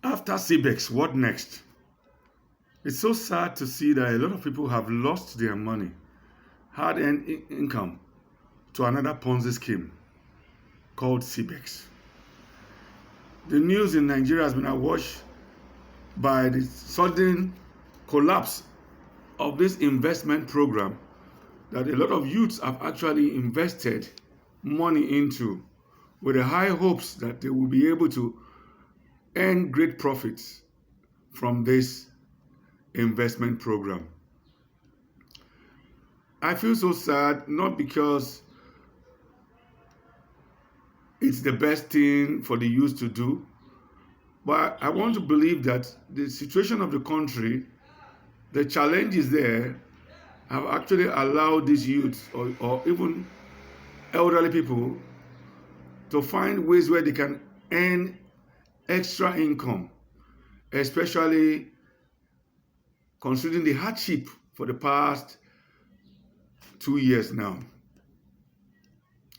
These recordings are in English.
After CBEX, what next? It's so sad to see that a lot of people have lost their money, hard-earned income, to another Ponzi scheme called CBEX. The news in Nigeria has been awash by the sudden collapse of this investment program that a lot of youths have actually invested money into with the high hopes that they will be able to earn great profits from this investment program. I feel so sad, not because it's the best thing for the youth to do, but I want to believe that the situation of the country, the challenges there, have actually allowed these youths or even elderly people to find ways where they can earn extra income, especially considering the hardship for the past 2 years now.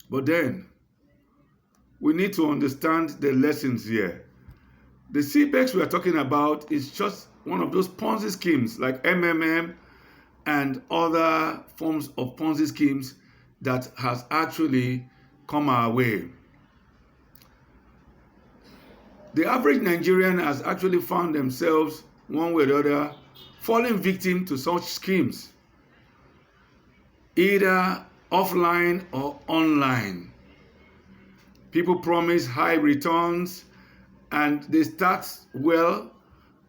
But then, we need to understand the lessons here. The CBEX we are talking about is just one of those Ponzi schemes like MMM and other forms of Ponzi schemes that has actually come our way. The average Nigerian has actually found themselves, one way or the other, falling victim to such schemes, either offline or online. People promise high returns and they start well,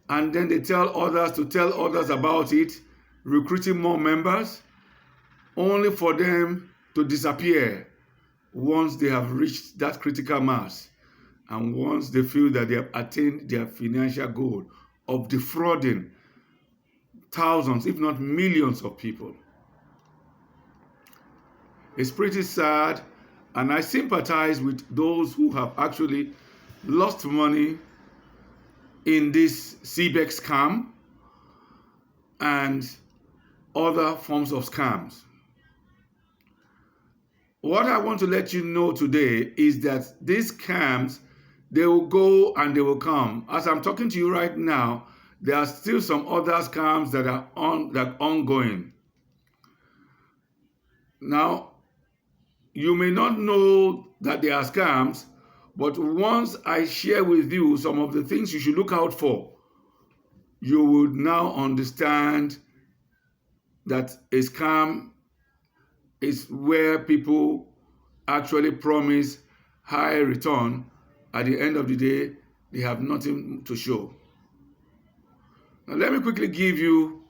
and then they tell others about it, recruiting more members, only for them to disappear once they have reached that critical mass and once they feel that they have attained their financial goal of defrauding thousands, if not millions of people. It's pretty sad, and I sympathize with those who have actually lost money in this CBEX scam and other forms of scams. What I want to let you know today is that these scams, they will go and they will come. As I'm talking to you right now, there are still some other scams that are ongoing. Now, you may not know that they are scams, but once I share with you some of the things you should look out for, you would now understand that a scam is where people actually promise high return. At the end of the day, they have nothing to show. Now, let me quickly give you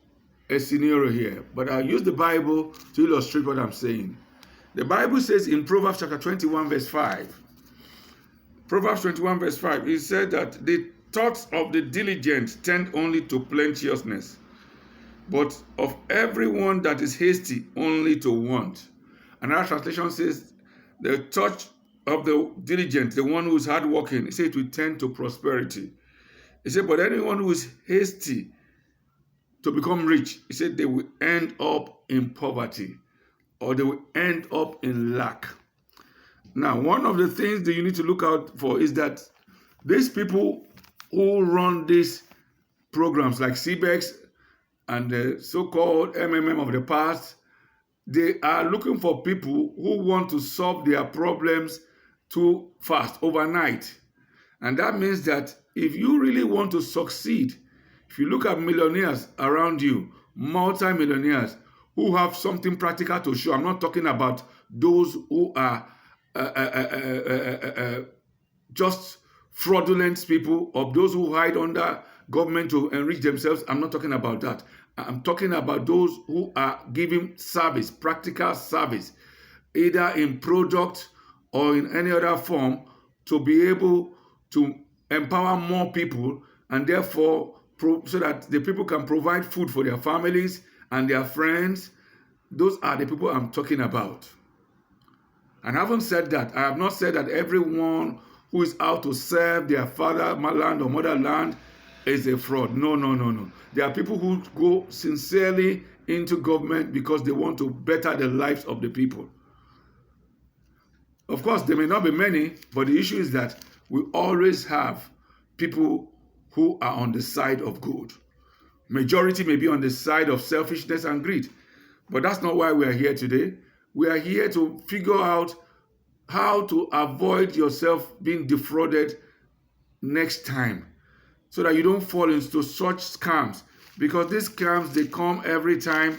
a scenario here, but I'll use the Bible to illustrate what I'm saying. The Bible says in Proverbs chapter 21, verse 5, Proverbs 21, verse 5, it said that the thoughts of the diligent tend only to plenteousness, but of everyone that is hasty only to want. Another translation says, the thought of the diligent, the one who is hardworking, it says it will tend to prosperity. He said, but anyone who is hasty to become rich, he said they will end up in poverty or they will end up in lack. Now, one of the things that you need to look out for is that these people who run these programs like CBEX and the so-called MMM of the past, they are looking for people who want to solve their problems too fast, overnight. And that means that if you really want to succeed, if you look at millionaires around you, multi-millionaires who have something practical to show, I'm not talking about those who are just fraudulent people or those who hide under government to enrich themselves. I'm not talking about that. I'm talking about those who are giving service, practical service, either in product or in any other form, to be able to empower more people and therefore so that the people can provide food for their families and their friends. Those are the people I'm talking about. And I haven't said that. I have not said that everyone who is out to serve their fatherland or motherland is a fraud. No. There are people who go sincerely into government because they want to better the lives of the people. Of course, there may not be many, but the issue is that we always have people who are on the side of good. Majority may be on the side of selfishness and greed. But that's not why we are here today. We are here to figure out how to avoid yourself being defrauded next time, so that you don't fall into such scams. Because these scams, they come every time.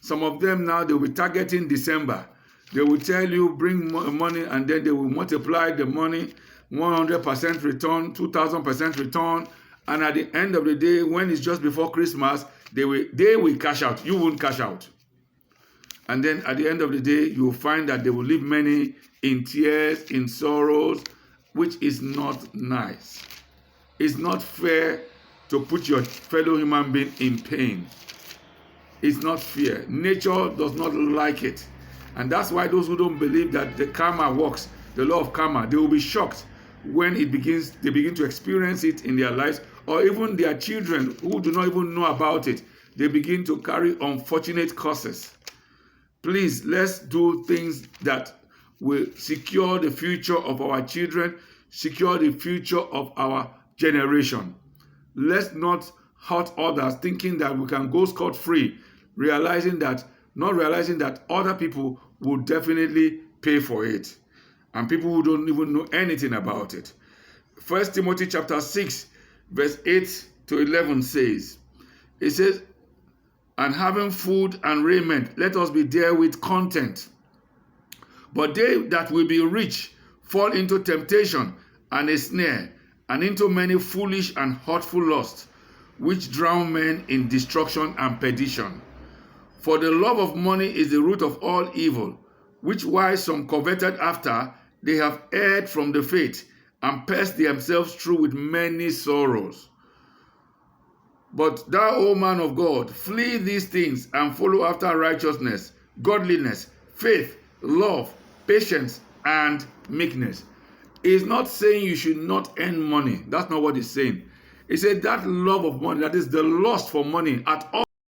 Some of them now, they will be targeting December. They will tell you, bring money, and then they will multiply the money, 100% return, 2000% return. And at the end of the day, when it's just before Christmas, they will cash out. You won't cash out. And then at the end of the day, you will find that they will leave many in tears, in sorrows, which is not nice. It's not fair to put your fellow human being in pain. It's not fair. Nature does not like it. And that's why those who don't believe that the karma works, the law of karma, they will be shocked when they begin to experience it in their lives, or even their children who do not even know about it, they begin to carry unfortunate curses. Please, let's do things that will secure the future of our children, secure the future of our generation. Let's not hurt others thinking that we can go scot-free, not realizing that other people will definitely pay for it, and people who don't even know anything about it. 1 Timothy chapter 6, verse 8 to 11 says, it says, and having food and raiment, let us be therewith content. But they that will be rich fall into temptation and a snare, and into many foolish and hurtful lusts, which drown men in destruction and perdition. For the love of money is the root of all evil, which while some coveted after, they have erred from the faith, and pierced themselves through with many sorrows. But thou, O man of God, flee these things, and follow after righteousness, godliness, faith, love, patience, and meekness. It's not saying you should not earn money. That's not what it's saying. It said that love of money, that is the lust for money at all